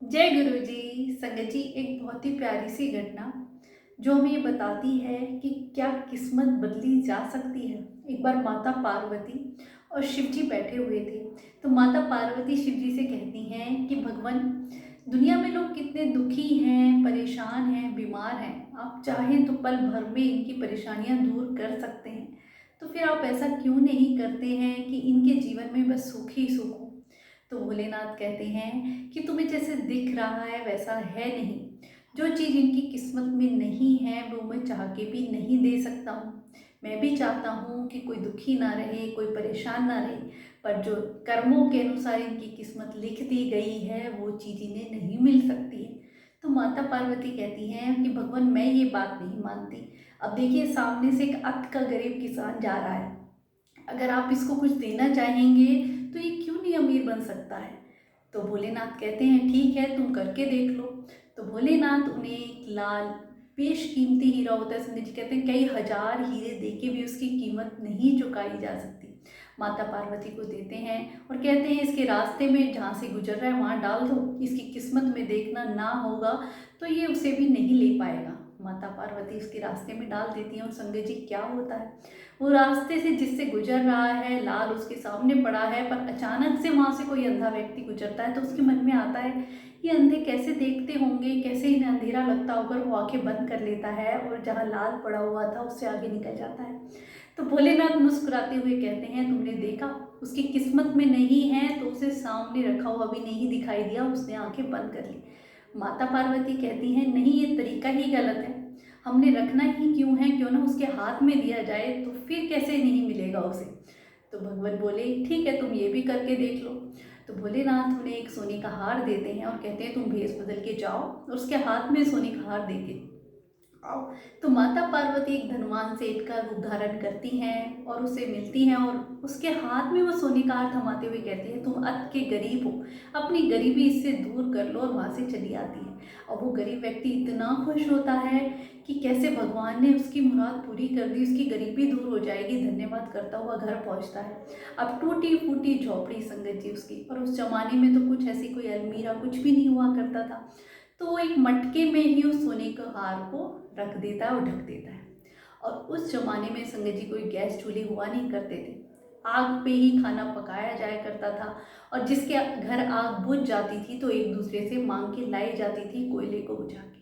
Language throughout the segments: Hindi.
जय गुरु जी। संगत जी, एक बहुत ही प्यारी सी घटना जो हमें ये बताती है कि क्या किस्मत बदली जा सकती है। एक बार माता पार्वती और शिव जी बैठे हुए थे। तो माता पार्वती शिव जी से कहती हैं कि भगवान, दुनिया में लोग कितने दुखी हैं, परेशान हैं, बीमार हैं। आप चाहें तो पल भर में इनकी परेशानियां दूर कर सकते हैं। तो फिर आप ऐसा क्यों नहीं करते हैं कि इनके जीवन में बस सुख ही सुख हो। तो भोलेनाथ कहते हैं कि तुम्हें जैसे दिख रहा है वैसा है नहीं। जो चीज़ इनकी किस्मत में नहीं है वो मैं चाह के भी नहीं दे सकता हूँ। मैं भी चाहता हूँ कि कोई दुखी ना रहे, कोई परेशान ना रहे, पर जो कर्मों के अनुसार इनकी किस्मत लिख दी गई है वो चीज़ इन्हें नहीं मिल सकती है। तो माता पार्वती कहती हैं कि भगवान, मैं ये बात नहीं मानती। अब देखिए, सामने से एक अत का गरीब किसान जा रहा है। अगर आप इसको कुछ देना चाहेंगे तो ये क्यों नहीं अमीर बन सकता है। तो भोलेनाथ कहते हैं ठीक है, तुम करके देख लो। तो भोलेनाथ उन्हें एक लाल बेशकीमती हीरा होता है, संजय जी कहते हैं कई हजार हीरे देके भी उसकी कीमत नहीं चुकाई जा सकती। माता पार्वती को देते हैं और कहते हैं इसके रास्ते में जहाँ से गुजर रहा है वहाँ डाल दो। इसकी किस्मत में देखना ना होगा तो ये उसे भी नहीं ले पाएगा। माता पार्वती उसके रास्ते में डाल देती हैं और संजय जी क्या होता है, वो रास्ते से जिससे गुजर रहा है लाल उसके सामने पड़ा है, पर अचानक से वहां से कोई अंधा व्यक्ति गुजरता है तो उसके मन में आता है ये अंधे कैसे देखते होंगे, कैसे इन्हें अंधेरा लगता होगा। वो आंखें बंद कर लेता है और जहाँ लाल पड़ा हुआ था उससे आगे निकल जाता है। तो भोलेनाथ मुस्कुराते हुए कहते हैं तुमने देखा, उसकी किस्मत में नहीं है तो उसे सामने रखा हुआ भी नहीं दिखाई दिया, उसने आंखें बंद कर ली। माता पार्वती कहती हैं नहीं, ये तरीका ही गलत है। हमने रखना ही क्यों है, क्यों ना उसके हाथ में दिया जाए, तो फिर कैसे नहीं मिलेगा उसे। तो भगवान बोले ठीक है, तुम ये भी करके देख लो। तो भोलेनाथ उन्हें एक सोने का हार देते हैं और कहते हैं तुम भेष बदल के जाओ और उसके हाथ में सोने का हार देके आओ। तो माता पार्वती एक धनवान सेठ का रूप धारण करती हैं और उसे मिलती हैं और उसके हाथ में वो सोने का हार थमाते हुए कहती है तुम अत के गरीब हो, अपनी गरीबी इससे दूर कर लो, और वहाँ से चली आती है। और वो गरीब व्यक्ति इतना खुश होता है कि कैसे भगवान ने उसकी मुराद पूरी कर दी, उसकी गरीबी दूर हो जाएगी, धन्यवाद करता हुआ घर पहुँचता है। अब टूटी फूटी झोपड़ी संगत जी उसकी, और उस जमाने में तो कुछ ऐसी कोई अलमीरा कुछ भी नहीं हुआ करता था। तो वो एक मटके में ही उस सोने के हार को रख देता है और ढक देता है। और उस जमाने में संगत जी कोई गैस चूल्हे हुआ नहीं करते थे, आग पे ही खाना पकाया जाया करता था। और जिसके घर आग बुझ जाती थी तो एक दूसरे से मांग के लाई जाती थी कोयले को बुझा के।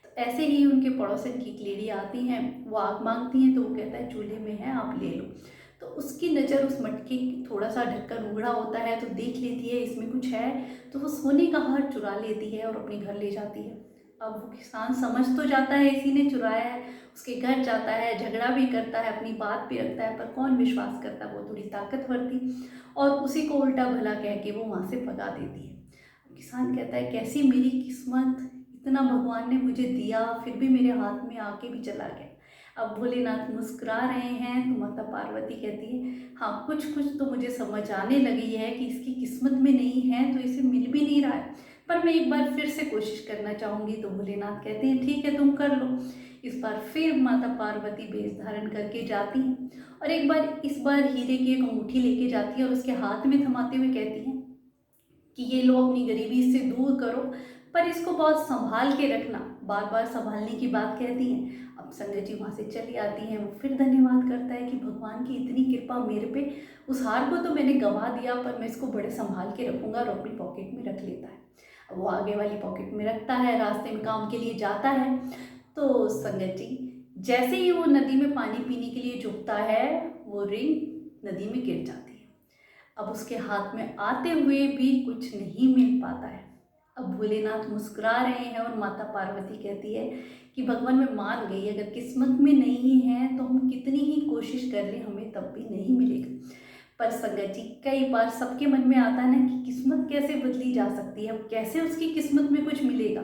तो ऐसे ही उनके पड़ोसन की एक लेडी आती हैं, वो आग मांगती हैं तो वो कहता है चूल्हे में है आप ले लो। तो उसकी नज़र उस मटके थोड़ा सा ढक्कन उघड़ा होता है तो देख लेती है इसमें कुछ है, तो वो सोने का हार चुरा लेती है और अपने घर ले जाती है। अब वो किसान समझ तो जाता है इसी ने चुराया है, उसके घर जाता है, झगड़ा भी करता है, अपनी बात भी रखता है, पर कौन विश्वास करता, वो थोड़ी ताकतवर थी और उसी को उल्टा भला कह के वो वहाँ से भगा देती है। किसान कहता है कैसी मेरी किस्मत, इतना भगवान ने मुझे दिया फिर भी मेरे हाथ में आके भी चला गया। अब भोलेनाथ मुस्कुरा रहे हैं तो माता पार्वती कहती है हाँ, कुछ कुछ तो मुझे समझ आने लगी है कि इसकी किस्मत में नहीं है तो इसे मिल भी नहीं रहा है, पर मैं एक बार फिर से कोशिश करना चाहूँगी। तो भोलेनाथ कहते हैं ठीक है, तुम कर लो। इस बार फिर माता पार्वती वेश धारण करके जाती हैं और एक बार इस बार हीरे की एक अंगूठी लेके जाती है और उसके हाथ में थमाते हुए कहती हैं कि ये लो अपनी गरीबी इससे दूर करो, पर इसको बहुत संभाल के रखना। बार बार संभालने की बात कहती हैं। अब संजय जी वहाँ से चली आती हैं, वो फिर धन्यवाद करता है कि भगवान की इतनी कृपा मेरे पे, उस हार को तो मैंने गंवा दिया पर मैं इसको बड़े संभाल के रखूंगा, और अपनी पॉकेट में रख लेता है। अब वो आगे वाली पॉकेट में रखता है, रास्ते में काम के लिए जाता है। तो संगत जी, जैसे ही वो नदी में पानी पीने के लिए झुकता है वो रिंग नदी में गिर जाती है। अब उसके हाथ में आते हुए भी कुछ नहीं मिल पाता है। अब भोलेनाथ मुस्कुरा रहे हैं और माता पार्वती कहती है कि भगवान मैं मान गई, अगर किस्मत में नहीं है तो हम कितनी ही कोशिश कर लें हमें तब भी नहीं मिलेगा। पर संगत जी, कई बार सबके मन में आता है ना कि किस्मत कैसे बदली जा सकती है, कैसे उसकी किस्मत में कुछ मिलेगा।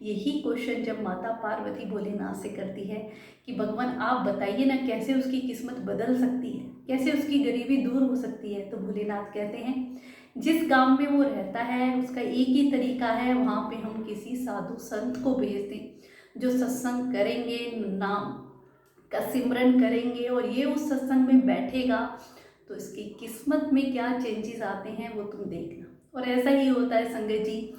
यही क्वेश्चन जब माता पार्वती भोलेनाथ से करती है कि भगवान आप बताइए ना कैसे उसकी किस्मत बदल सकती है, कैसे उसकी गरीबी दूर हो सकती है। तो भोलेनाथ कहते हैं जिस गांव में वो रहता है उसका एक ही तरीका है, वहाँ पे हम किसी साधु संत को भेज दें जो सत्संग करेंगे, नाम का सिमरन करेंगे और ये उस सत्संग में बैठेगा तो इसकी किस्मत में क्या चेंजेस आते हैं वो तुम देखना। और ऐसा ही होता है संगत जी,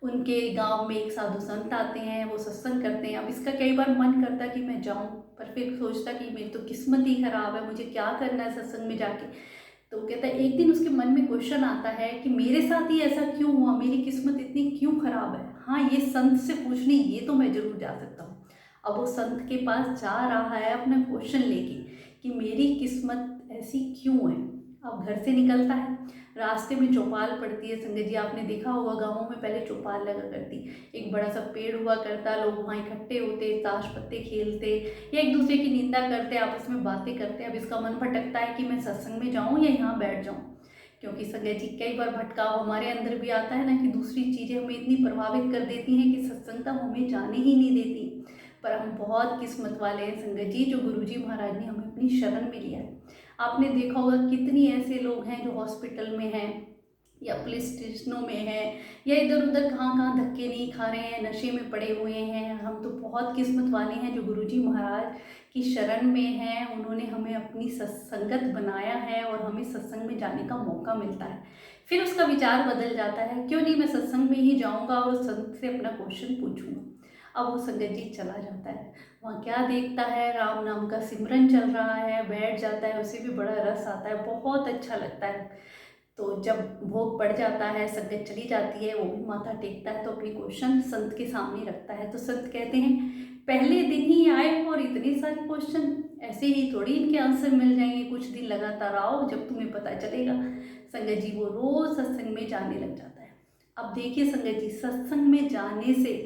उनके गांव में एक साधु संत आते हैं, वो सत्संग करते हैं। अब इसका कई बार मन करता कि मैं जाऊं, पर फिर सोचता कि मेरी तो किस्मत ही खराब है, मुझे क्या करना है सत्संग में जाके। तो कहता है, एक दिन उसके मन में क्वेश्चन आता है कि मेरे साथ ही ऐसा क्यों हुआ, मेरी किस्मत इतनी क्यों खराब है। हाँ, ये संत से पूछने ये तो मैं जरूर जा सकता हूँ। अब वो संत के पास जा रहा है अपना क्वेश्चन लेके कि मेरी किस्मत ऐसी क्यों है। अब घर से निकलता है, रास्ते में चौपाल पड़ती है। संगत जी, आपने देखा होगा गाँवों में पहले चौपाल लगा करती, एक बड़ा सा पेड़ हुआ करता, लोग वहाँ इकट्ठे होते, ताश पत्ते खेलते या एक दूसरे की निंदा करते, आपस में बातें करते। अब इसका मन भटकता है कि मैं सत्संग में जाऊँ या यहाँ बैठ जाऊँ, क्योंकि संगत जी कई बार भटकाव हमारे अंदर भी आता है ना, कि दूसरी चीज़ें हमें इतनी प्रभावित कर देती हैं कि सत्संग तक हमें जाने ही नहीं देती। पर हम बहुत किस्मत वाले हैं संगत जी, जो गुरुजी महाराज ने हमें अपनी शरण में लिया है। आपने देखा होगा कितनी ऐसे लोग हैं जो हॉस्पिटल में हैं या पुलिस स्टेशनों में हैं या इधर उधर कहाँ कहाँ धक्के नहीं खा रहे हैं, नशे में पड़े हुए हैं। हम तो बहुत किस्मत वाले हैं जो गुरुजी महाराज की शरण में हैं। उन्होंने हमें अपनी सत्संगत बनाया है और हमें सत्संग में जाने का मौका मिलता है। फिर उसका विचार बदल जाता है, क्यों नहीं मैं सत्संग में ही जाऊँगा और संत से अपना क्वेश्चन पूछूंगा। अब वो संगत जी चला जाता है, वहाँ क्या देखता है, राम नाम का सिमरन चल रहा है, बैठ जाता है, उसे भी बड़ा रस आता है, बहुत अच्छा लगता है। तो जब भोग पड़ जाता है, संगत चली जाती है, वो भी माथा टेकता है, तो अपनी क्वेश्चन संत के सामने रखता है। तो संत कहते हैं, पहले दिन ही आए हो और इतने सारे क्वेश्चन, ऐसे ही थोड़ी इनके आंसर मिल जाएंगे, कुछ दिन लगातार आओ, जब तुम्हें पता चलेगा। संगत जी वो रोज सत्संग में जाने लग जाता है। अब देखिए संगत जी, सत्संग में जाने से,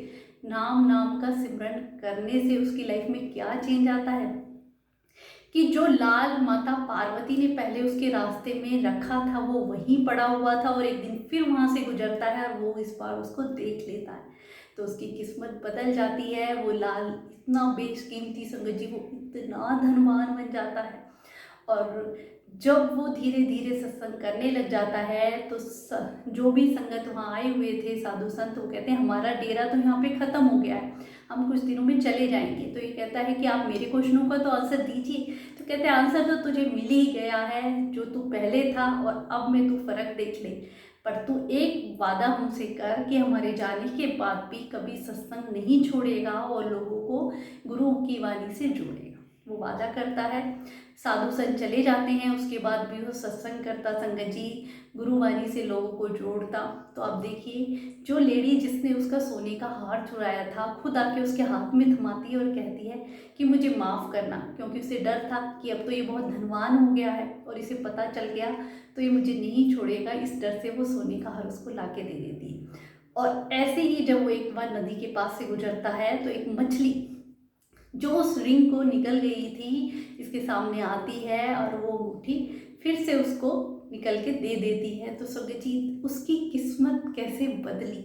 नाम नाम का सिमरन करने से उसकी लाइफ में क्या चेंज आता है कि जो लाल माता पार्वती ने पहले उसके रास्ते में रखा था, वो वहीं पड़ा हुआ था और एक दिन फिर वहां से गुजरता है और वो इस बार उसको देख लेता है, तो उसकी किस्मत बदल जाती है। वो लाल इतना बेशकीमती संगत जी, वो इतना धनवान बन जाता है। और जब वो धीरे धीरे सत्संग करने लग जाता है, तो जो भी संगत वहाँ आए हुए थे साधु संत, वो कहते हैं हमारा डेरा तो यहाँ पे ख़त्म हो गया है, हम कुछ दिनों में चले जाएंगे। तो ये कहता है कि आप मेरे क्वेश्चनों का तो आंसर दीजिए। तो कहते हैं आंसर तो तुझे मिल ही गया है, जो तू पहले था और अब में तू फर्क देख ले। पर तू एक वादा हमसे कर कि हमारे जाने के बाद भी कभी सत्संग नहीं छोड़ेगा और लोगों को गुरु की वाणी से जोड़ेगा। वो वादा करता है। साधु संत चले जाते हैं, उसके बाद भी वो सत्संग करता संगत जी, गुरुवाणी से लोगों को जोड़ता। तो अब देखिए, जो लेडी जिसने उसका सोने का हार चुराया था, खुद आके उसके हाथ में थमाती है और कहती है कि मुझे माफ़ करना, क्योंकि उसे डर था कि अब तो ये बहुत धनवान हो गया है और इसे पता चल गया तो ये मुझे नहीं छोड़ेगा। इस डर से वो सोने का हार उसको ला के दे देती है। और ऐसे ही जब वो एक बार नदी के पास से गुजरता है, तो एक मछली जो उस रिंग को निकल गई थी इसके सामने आती है और वो मुट्ठी फिर से उसको निकल के दे देती है। तो संगत जी, उसकी किस्मत कैसे बदली।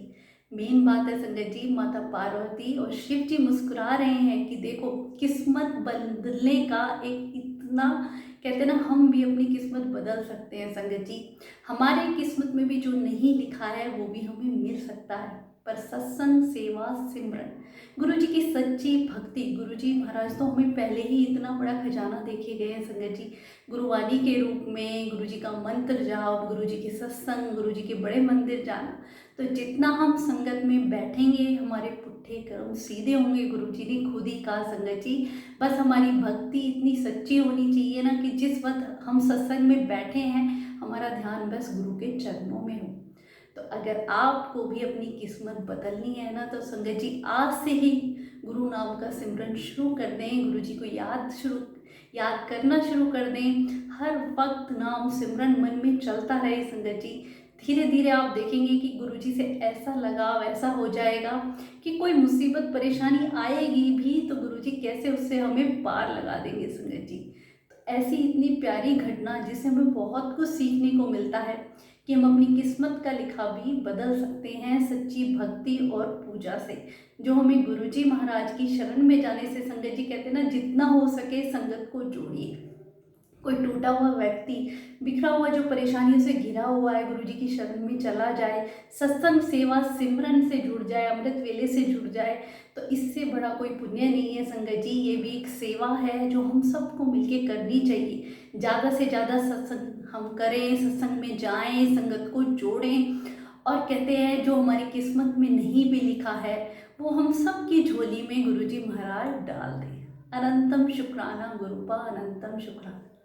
मेन बात है संगत जी, माता पार्वती और शिव जी मुस्कुरा रहे हैं कि देखो, किस्मत बदलने का एक इतना, कहते हैं ना, हम भी अपनी किस्मत बदल सकते हैं संगत जी। हमारे किस्मत में भी जो नहीं लिखा है वो भी हमें मिल सकता है। पर सत्संग, सेवा, सिमरन, गुरु जी की सच्ची भक्ति, गुरु जी महाराज तो हमें पहले ही इतना बड़ा खजाना देखे गए हैं संगत जी। गुरुवाणी के रूप में गुरु जी का मंत्र जाप, गुरु जी के सत्संग, गुरु जी के बड़े मंदिर जाना। तो जितना हम संगत में बैठेंगे, हमारे पुट्ठे कर्म सीधे होंगे। गुरु जी ने खुद ही कहा संगत जी, बस हमारी भक्ति इतनी सच्ची होनी चाहिए ना, कि जिस वक्त हम सत्संग में बैठे हैं, हमारा ध्यान बस गुरु के चरणों में हो। तो अगर आपको भी अपनी किस्मत बदलनी है ना, तो संगत जी आज से ही गुरु नाम का सिमरन शुरू कर दें, गुरु जी को याद करना शुरू कर दें। हर वक्त नाम सिमरन मन में चलता रहे संगत जी। धीरे धीरे आप देखेंगे कि गुरु जी से ऐसा लगाव ऐसा हो जाएगा कि कोई मुसीबत परेशानी आएगी भी तो गुरु जी कैसे उससे हमें पार लगा देंगे संगत जी। तो ऐसी इतनी प्यारी घटना जिससे हमें बहुत कुछ सीखने को मिलता है कि हम अपनी किस्मत का लिखा भी बदल सकते हैं सच्ची भक्ति और पूजा से, जो हमें गुरुजी महाराज की शरण में जाने से। संगत जी कहते हैं ना, जितना हो सके संगत को जोड़िए। कोई टूटा हुआ व्यक्ति, बिखरा हुआ जो परेशानियों से घिरा हुआ है, गुरु जी की शरण में चला जाए, सत्संग, सेवा, सिमरन से जुड़ जाए, अमृत वेले से जुड़ जाए, तो इससे बड़ा कोई पुण्य नहीं है संगत जी। ये भी एक सेवा है जो हम सबको मिलके करनी चाहिए। ज़्यादा से ज़्यादा सत्संग हम करें, सत्संग में जाएं, संगत को जोड़ें और कहते हैं जो हमारी किस्मत में नहीं भी लिखा है वो हम सब की झोली में गुरुजी महाराज डाल दें। अनंतम शुक्राना गुरुपा, अनंतम शुक्राना।